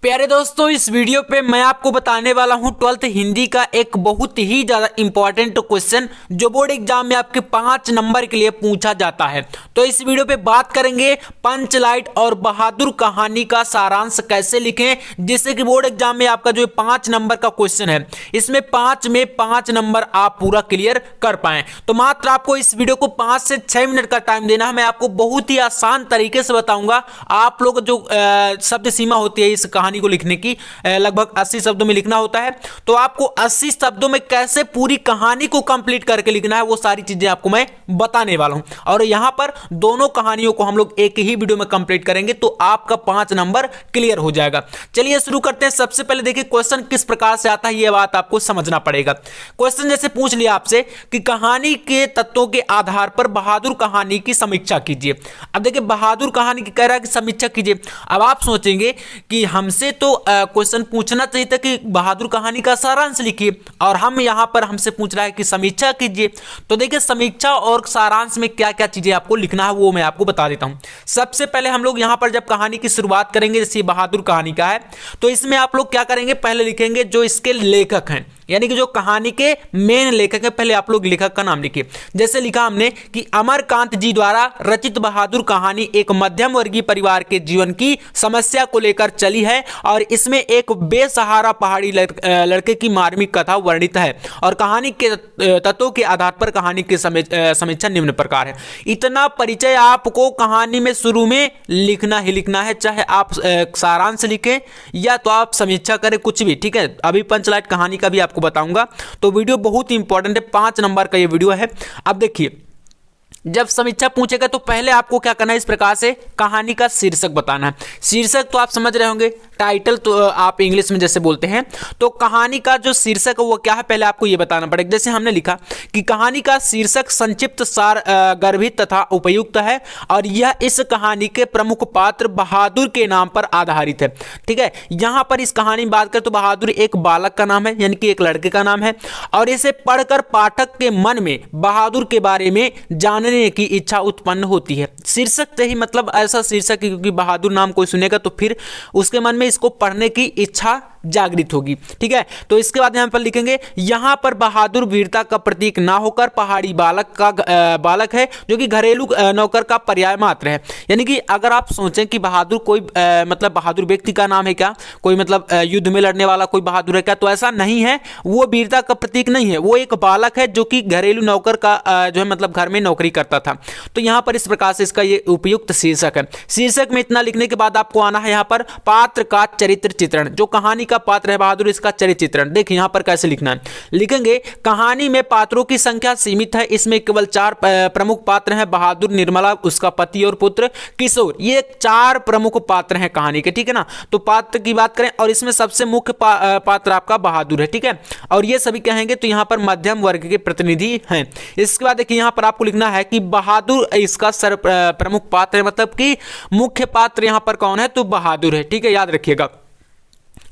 प्यारे दोस्तों, इस वीडियो पे मैं आपको बताने वाला हूं 12th हिंदी का एक बहुत ही ज़्यादा इंपॉर्टेंट क्वेश्चन जो बोर्ड एग्जाम में आपके 5 नंबर के लिए पूछा जाता है। तो इस वीडियो पे बात करेंगे पंचलाइट और बहादुर कहानी का सारांश कैसे लिखें, जिससे कि बोर्ड एग्जाम में आपका जो 5 नंबर का क्वेश्चन है इसमें 5 में 5 नंबर आप पूरा क्लियर कर पाएं। तो मात्र आपको इस वीडियो को 5 से 6 मिनट का टाइम देना है। मैं आपको बहुत ही आसान तरीके से बताऊंगा। आप लोग जो शब्द सीमा होती है इस कहानी को लिखने की लगभग 80 शब्दों में लिखना होता है, तो आपको 80 शब्दों में कैसे पूरी कहानी को कंप्लीट करके लिखना है वो सारी चीजें आपको मैं बताने वाला हूं। और यहां पर दोनों कहानियों को हम लोग एक ही वीडियो में कंप्लीट करेंगे तो आपका 5 नंबर क्लियर हो जाएगा। चलिए शुरू करते हैं। सबसे पहले देखिए क्वेश्चन किस प्रकार से आता है, यह बात आपको समझना पड़ेगा। क्वेश्चन जैसे पूछ लिया आपसे कि कहानी के तत्वों के आधार पर बहादुर कहानी की समीक्षा कीजिए। अब देखिए बहादुर कहानी की कह रहा है कि समीक्षा कीजिए। अब आप सोचेंगे कि हमसे तो क्वेश्चन पूछना चाहिए था कि बहादुर कहानी का सारांश लिखिए, और हम यहां पर हमसे पूछ रहा है कि समीक्षा कीजिए। तो देखिए समीक्षा और सारांश में क्या क्या चीजें आपको लिखना है वो मैं आपको बता देता हूं। सबसे पहले हम लोग यहां पर जब कहानी की शुरुआत करेंगे, जैसे बहादुर कहानी का है, तो इसमें आप लोग क्या करेंगे, पहले लिखेंगे जो इसके लेखक हैं, यानी कि जो कहानी के मेन लेखक है, पहले आप लोग लेखक का नाम लिखिए। जैसे लिखा हमने कि अमरकांत जी द्वारा रचित बहादुर कहानी एक मध्यम वर्गीय परिवार के जीवन की समस्या को लेकर चली है और इसमें एक बेसहारा पहाड़ी लड़के की मार्मिक कथा वर्णित है और कहानी के तत्वों के आधार पर कहानी की समीक्षा निम्न प्रकार है। इतना परिचय आपको कहानी में शुरू में लिखना ही लिखना है, चाहे आप सारांश लिखें या तो आप समीक्षा करें, कुछ भी ठीक है। अभी पंचलाइट कहानी का भी आपको बताऊंगा, तो वीडियो बहुत ही इंपॉर्टेंट है, 5 नंबर का ये वीडियो है। अब देखिए जब समीक्षा पूछेगा तो पहले आपको क्या करना है, इस प्रकार से कहानी का शीर्षक बताना है। शीर्षक तो आप समझ रहे होंगे, टाइटल तो आप इंग्लिश में जैसे बोलते हैं। तो कहानी का जो शीर्षक है वो क्या है, पहले आपको ये बताना पड़ेगा। जैसे हमने लिखा कि कहानी का शीर्षक संक्षिप्त सार गर्भित तथा उपयुक्त है और यह इस कहानी के प्रमुख पात्र बहादुर के नाम पर आधारित है। ठीक है, यहां पर इस कहानी में बात करें तो बहादुर एक बालक का नाम है, यानी कि एक लड़के का नाम है, और इसे पढ़कर पाठक के मन में बहादुर के बारे में जानने की इच्छा उत्पन्न होती है। शीर्षक से ही मतलब ऐसा शीर्षक क्योंकि बहादुर नाम कोई सुनेगा तो फिर उसके मन में इसको पढ़ने की इच्छा जागृत होगी। ठीक है, तो इसके बाद यहां पर लिखेंगे यहां पर बहादुर वीरता का प्रतीक ना होकर पहाड़ी बालक है जो कि घरेलू नौकर का पर्याय मात्र है। यानी कि अगर आप सोचें कि बहादुर कोई मतलब बहादुर व्यक्ति का नाम है क्या, कोई मतलब युद्ध में लड़ने वाला कोई बहादुर है क्या, तो ऐसा नहीं है। वो वीरता का प्रतीक नहीं है, वो एक बालक है जो कि घरेलू नौकर का जो है मतलब घर में नौकरी करता था। तो यहां पर इस प्रकार से इसका ये उपयुक्त शीर्षक है। शीर्षक में इतना लिखने के बाद आपको आना है यहां पर पात्र का चरित्र चित्रण। जो कहानी का पात्र है बहादुर, इसका चरित्र चित्रण देखिए यहां पर कैसे लिखना है। लिखेंगे कहानी में पात्रों की संख्या सीमित है, इसमें केवल 4 प्रमुख पात्र हैं, बहादुर, निर्मला, उसका पति और पुत्र किशोर। ये 4 प्रमुख पात्र हैं कहानी के। ठीक है ना, तो पात्र की बात करें और इसमें सबसे मुख्य पात्र आपका बहादुर है। ठीक है, और ये सभी कहेंगे तो यहां पर मध्यम वर्ग के प्रतिनिधि हैं। इसके बाद देखिए यहां पर आपको लिखना है कि बहादुर इसका प्रमुख पात्र है, मतलब कि मुख्य पात्र यहां पर कौन है, तो बहादुर है। ठीक है, याद रखिएगा।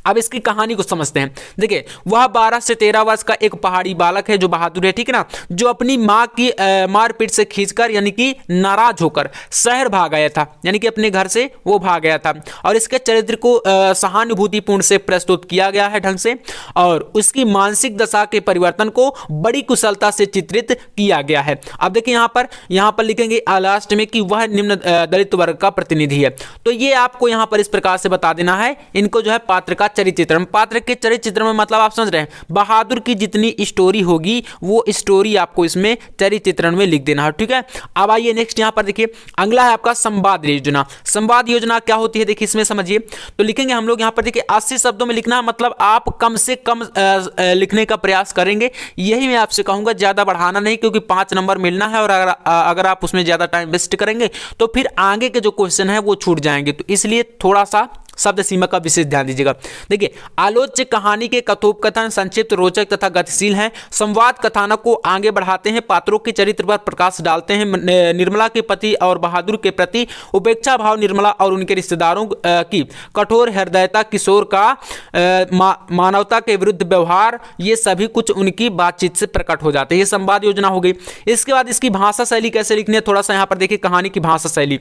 अब इसकी कहानी को समझते हैं। देखिए वह 12 से 13 वर्ष का एक पहाड़ी बालक है जो बहादुर है, ठीक है ना, जो अपनी मां की मारपीट से खींचकर यानी कि नाराज होकर शहर भाग गया था, यानी कि अपने घर से वो भाग गया था। और इसके चरित्र को सहानुभूतिपूर्ण से प्रस्तुत किया गया है ढंग से, और उसकी मानसिक दशा के परिवर्तन को बड़ी कुशलता से चित्रित किया गया है। अब देखिए यहाँ पर लिखेंगे लास्ट में कि वह निम्न दलित वर्ग का प्रतिनिधि है। तो ये आपको यहाँ पर इस प्रकार से बता देना है इनको जो है पात्र का चरित्र चित्रण। पात्र के चरित्र चित्रण में मतलब आप समझ रहे हैं, बहादुर की जितनी स्टोरी होगी वो स्टोरी आपको इसमें चरित्र चित्रण में लिख देना है। ठीक है, अब आइए नेक्स्ट यहां पर देखिए अगला है आपका संवाद योजना। संवाद योजना क्या होती है देखिए इसमें समझिए। तो लिखेंगे हम लोग यहां पर देखिए 80 शब्दों में लिखना, मतलब आप कम से कम लिखने का प्रयास करेंगे। यही मैं आपसे कहूंगा, ज्यादा बढ़ाना नहीं, क्योंकि 5 नंबर मिलना है और अगर आप उसमें ज्यादा टाइम वेस्ट करेंगे तो फिर आगे के जो क्वेश्चन है वो छूट जाएंगे। तो इसलिए थोड़ा सा शब्द सीमा का विशेष ध्यान दीजिएगा। देखिए आलोच्य कहानी के कथोपकथन संक्षिप्त, रोचक तथा गतिशील हैं। संवाद कथानक को आगे बढ़ाते हैं, पात्रों के चरित्र पर प्रकाश डालते हैं। निर्मला के पति और बहादुर के प्रति उपेक्षा भाव, निर्मला और उनके रिश्तेदारों की कठोर हृदयता, किशोर का मानवता के विरुद्ध व्यवहार, ये सभी कुछ उनकी बातचीत से प्रकट हो जाते हैं। ये संवाद योजना हो गई। इसके बाद इसकी भाषा शैली कैसे लिखनी है, थोड़ा सा यहाँ पर देखिए कहानी की भाषा शैली।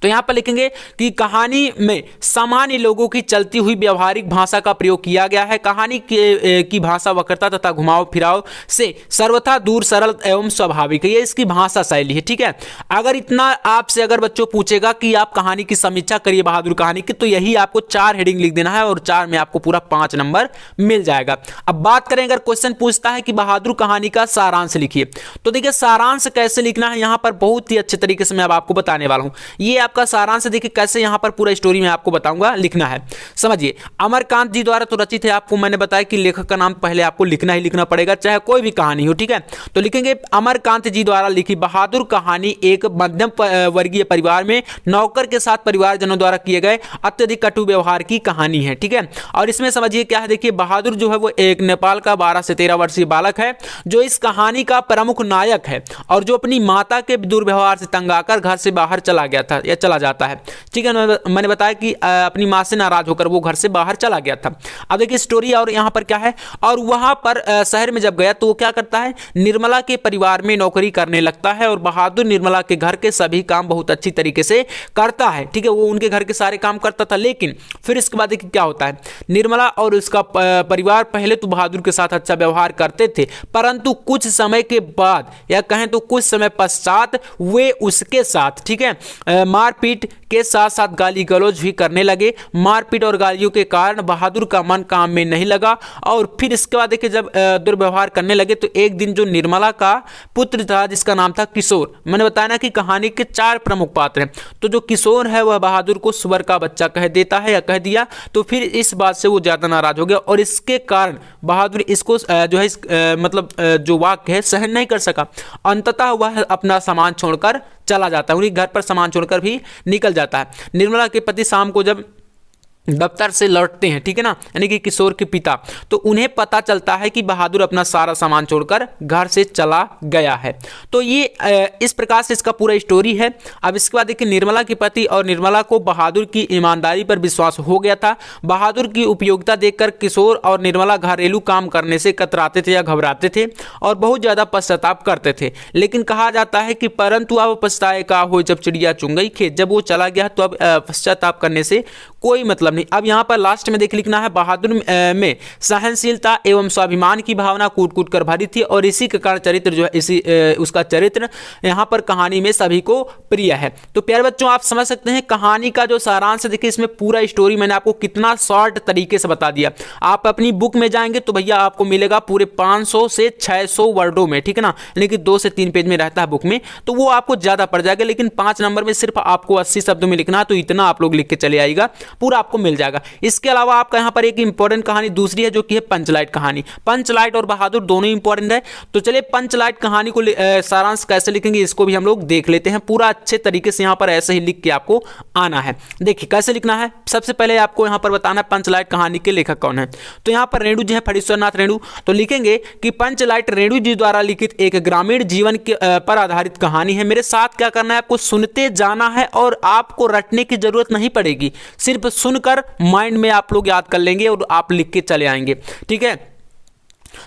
तो यहाँ पर लिखेंगे कि कहानी में सामान्य लोगों की चलती हुई व्यवहारिक भाषा का प्रयोग किया गया है। कहानी की भाषा वक्रता तथा घुमाव फिराव से सर्वथा दूर, सरल एवं स्वाभाविक है। ये इसकी भाषा शैली है। ठीक है, अगर इतना आपसे अगर बच्चों पूछेगा कि आप कहानी की समीक्षा करिए बहादुर कहानी की, तो यही आपको 4 हेडिंग लिख देना है और 4 में आपको पूरा 5 नंबर मिल जाएगा। अब बात करें, अगर क्वेश्चन पूछता है कि बहादुर कहानी का सारांश लिखिए, तो देखिए सारांश कैसे लिखना है यहाँ पर बहुत ही अच्छे तरीके से मैं अब आपको बताने वाला हूँ। ये आपका सारांश देखिए कैसे यहाँ पर पूरा स्टोरी में आपको बताऊंगा लिखना है। समझिए, अमरकांत जी द्वारा तो रचित है। आपको मैंने बताया कि लेखक का नाम पहले आपको लिखना ही लिखना पड़ेगा, चाहे कोई भी कहानी हो। ठीक है, तो लिखेंगे अमरकांत जी द्वारा लिखी बहादुर कहानी एक मध्यम वर्गीय परिवार में नौकर के साथ परिवारजनों द्वारा किए गए अत्यधिक कटु व्यवहार की कहानी है। ठीक है, और इसमें समझिए क्या है, देखिए बहादुर जो है वो एक नेपाल का 12 से 13 वर्षीय बालक है जो इस कहानी का प्रमुख नायक है और जो अपनी माता के दुर्व्यवहार से तंग आकर घर से बाहर चला गया था या चला जाता है। ठीक है, मैंने बताया कि अपनी मां से नाराज होकर वो घर से बाहर चला गया था। अब देखिए स्टोरी और यहाँ पर क्या है, और वहां पर शहर में जब गया तो वो क्या करता है, निर्मला के परिवार में नौकरी करने लगता है और बहादुर निर्मला के घर के सभी काम बहुत अच्छी तरीके से करता है। ठीक है, वो उनके घर के सारे काम करता था, लेकिन फिर इसके बाद देखिए क्या होता है, निर्मला और उसका परिवार पहले तो बहादुर के साथ अच्छा व्यवहार करते थे, परंतु कुछ समय के बाद या कहें तो कुछ समय पश्चात वे उसके साथ, ठीक है, मारपीट के साथ साथ गाली गलौज भी करने लगे। मारपीट और गालियों के कारण बहादुर का मन काम में नहीं लगा और फिर इसके बाद देखिए जब दुर्व्यवहार करने लगे तो एक दिन जो निर्मला का पुत्र था जिसका नाम था किशोर, मैंने बताया ना कि कहानी के 4 प्रमुख पात्र हैं, तो जो किशोर है वह बहादुर को सुअर का बच्चा कह देता है या कह दिया, तो फिर इस बात से वो ज्यादा नाराज हो गया और इसके कारण बहादुर इसको जो है मतलब जो वाक्य है सहन नहीं कर सका। अंततः वह अपना सामान छोड़कर चला जाता है, उन्हीं घर पर सामान छोड़कर भी निकल जाता है। निर्मला के पति शाम को जब दफ्तर से लौटते हैं, ठीक है ना, यानी कि किशोर के पिता, तो उन्हें पता चलता है कि बहादुर अपना सारा सामान छोड़कर घर से चला गया है। तो ये इस प्रकार से इसका पूरा स्टोरी है। अब इसके बाद देखिए निर्मला के पति और निर्मला को बहादुर की ईमानदारी पर विश्वास हो गया था। बहादुर की उपयोगिता देखकर किशोर और निर्मला घरेलू काम करने से कतराते थे या घबराते थे और बहुत ज़्यादा पश्चाताप करते थे, लेकिन कहा जाता है कि परंतु अब पछताए का हो जब चिड़िया चुन गई खेत, जब वो चला गया तो अब पश्चाताप करने से कोई मतलब नहीं। अब यहाँ पर लास्ट में देख लिखना है, बहादुर में सहनशीलता एवं स्वाभिमान की भावना कूट कूट कर भरी थी और इसी के कारण चरित्र जो है उसका चरित्र यहाँ पर कहानी में सभी को प्रिय है। तो प्यारे बच्चों आप समझ सकते हैं कहानी का जो सारांश देखिए, इसमें पूरा स्टोरी मैंने आपको कितना शॉर्ट तरीके से बता दिया। आप अपनी बुक में जाएंगे तो भैया आपको मिलेगा पूरे 500 से 600 वर्डों में, ठीक है ना, यानी कि 2 से 3 पेज में रहता है बुक में, तो वो आपको ज्यादा पड़ जाएगा, लेकिन 5 नंबर में सिर्फ आपको 80 शब्दों में लिखना है, तो इतना आप लोग लिख के चले आइएगा, पूरा आपको मिल जाएगा। इसके अलावा आपका यहाँ पर एक इंपॉर्टेंट कहानी दूसरी है जो कि है पंचलाइट कहानी। पंचलाइट और बहादुर दोनों इंपॉर्टेंट है, तो चलिए पंचलाइट कहानी को सारांश कैसे लिखेंगे इसको भी हम लोग देख लेते हैं। पूरा अच्छे तरीके से यहाँ पर ऐसे ही लिख के आपको आना है। देखिए कैसे लिखना है, सबसे पहले आपको यहाँ पर बताना है पंचलाइट कहानी के लेखक कौन है। तो यहाँ पर रेणु जी है, फणीश्वरनाथ रेणु। तो लिखेंगे कि पंचलाइट रेणु जी द्वारा लिखित एक ग्रामीण जीवन के पर आधारित कहानी है। मेरे साथ क्या करना है, आपको सुनते जाना है और आपको रटने की जरूरत नहीं पड़ेगी, सिर्फ सुनकर माइंड में आप लोग याद कर लेंगे और आप लिख के चले आएंगे, ठीक है।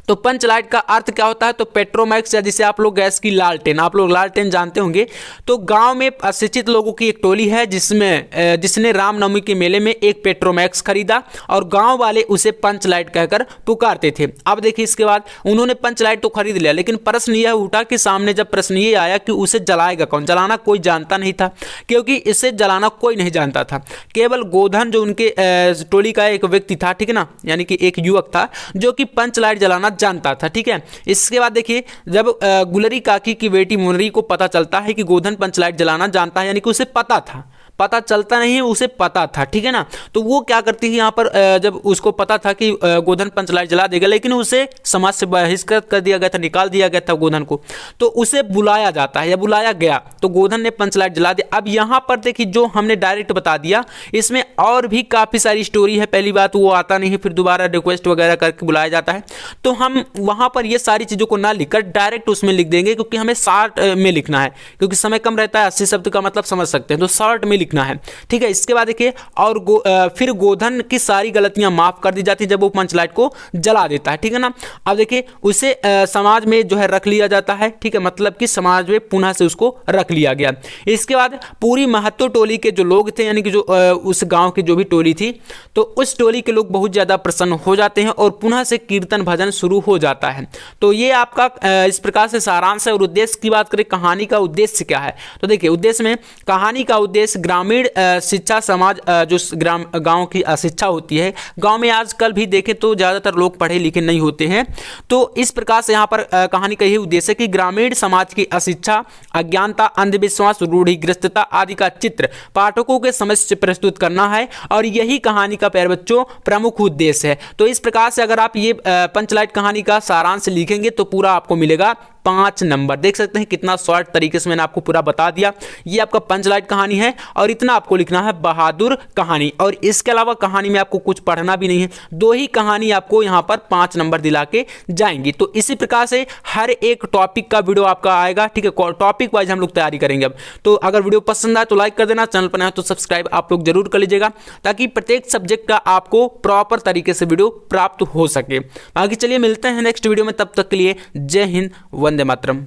तो पंचलाइट का अर्थ क्या होता है, तो पेट्रोमैक्स या जिसे आप लोग गैस की लालटेन, आप लोग लालटेन जानते होंगे। तो गांव में अशिक्षित लोगों की एक टोली है जिसने रामनवमी के मेले में एक पेट्रोमैक्स खरीदा और गांव वाले उसे पंचलाइट कहकर पुकारते थे। अब देखिए इसके बाद उन्होंने पंचलाइट तो खरीद लिया, लेकिन प्रश्न यह उठा कि सामने जब प्रश्न ये आया कि उसे जलाएगा कौन। जलाना कोई जानता नहीं था, क्योंकि इसे जलाना कोई नहीं जानता था, केवल गोधन जो उनके टोली का एक व्यक्ति था, ठीक है ना, यानी कि एक युवक था जो कि पंचलाइट जलाना जानता था, ठीक है। इसके बाद देखिए जब गुलरी काकी की बेटी मुनरी को पता चलता है कि गोधन पंचलाइट जलाना जानता है, यानी कि उसे पता था, पता चलता नहीं है, उसे पता था, ठीक है ना। तो वो क्या करती है यहाँ पर, जब उसको पता था कि गोधन पंचलाइट जला देगा, लेकिन उसे समाज से बहिष्कृत कर दिया गया था, निकाल दिया गया था गोधन को, तो उसे बुलाया जाता है या बुलाया गया, तो गोधन ने पंचलाइट जला दिया। अब यहाँ पर देखिए जो हमने डायरेक्ट बता दिया, इसमें और भी काफ़ी सारी स्टोरी है। पहली बात वो आता नहीं है, फिर दोबारा रिक्वेस्ट वगैरह करके बुलाया जाता है, तो हम वहाँ पर ये सारी चीज़ों को ना लिखकर डायरेक्ट उसमें लिख देंगे, क्योंकि हमें शॉर्ट में लिखना है, क्योंकि समय कम रहता है। 80 शब्द का मतलब समझ सकते हैं, तो शॉर्ट में लिखना है, ठीक है। इसके बाद देखिए और फिर गोधन की सारी गलतियां माफ कर दी जाती है जब वो पंचलाइट को जला देता है, ठीक है ना। अब देखिए उसे समाज में जो है रख लिया जाता है, ठीक है, मतलब कि समाज में पुनः से उसको रख लिया गया। इसके बाद पूरी महतो टोली के जो लोग थे, यानी कि जो उस गांव की जो भी टोली थी, तो उस टोली के लोग बहुत ज़्यादा प्रसन्न हो जाते हैं और पुनः से कीर्तन भजन शुरू हो जाता है। तो ये आपका इस प्रकार से सारांश है। और उद्देश्य की बात करें, कहानी का उद्देश्य क्या है, तो देखिए उद्देश्य में कहानी का उद्देश्य ग्रामीण शिक्षा समाज, जो गांव की अशिक्षा होती है, गांव में आजकल भी देखें तो ज़्यादातर लोग पढ़े लिखे नहीं होते हैं, तो इस प्रकार से यहाँ पर कहानी का यही उद्देश्य है कि ग्रामीण समाज की अशिक्षा, अज्ञानता, अंधविश्वास, रूढ़िग्रस्तता आदि का चित्र पाठकों के समक्ष प्रस्तुत करना है और यही कहानी का प्यारे बच्चों प्रमुख उद्देश्य है। तो इस प्रकार से अगर आप ये पंचलाइट कहानी का सारांश लिखेंगे तो पूरा आपको मिलेगा 5 नंबर। देख सकते हैं कितना शॉर्ट तरीके से मैंने आपको पूरा बता दिया। ये आपका पंचलाइट कहानी है और इतना आपको लिखना है बहादुर कहानी, और इसके अलावा कहानी में आपको कुछ पढ़ना भी नहीं है, 2 ही कहानी आपको यहाँ पर 5 नंबर दिला के जाएंगी। तो इसी प्रकार से हर एक टॉपिक का वीडियो आपका आएगा, ठीक है, टॉपिक वाइज हम लोग तैयारी करेंगे अब। तो अगर वीडियो पसंद आए तो लाइक कर देना, चैनल पर नया तो सब्सक्राइब आप लोग जरूर कर लीजिएगा, ताकि प्रत्येक सब्जेक्ट का आपको प्रॉपर तरीके से वीडियो प्राप्त हो सके। बाकी चलिए मिलते हैं नेक्स्ट वीडियो में, तब तक के लिए जय हिंद, वंदे मातरम।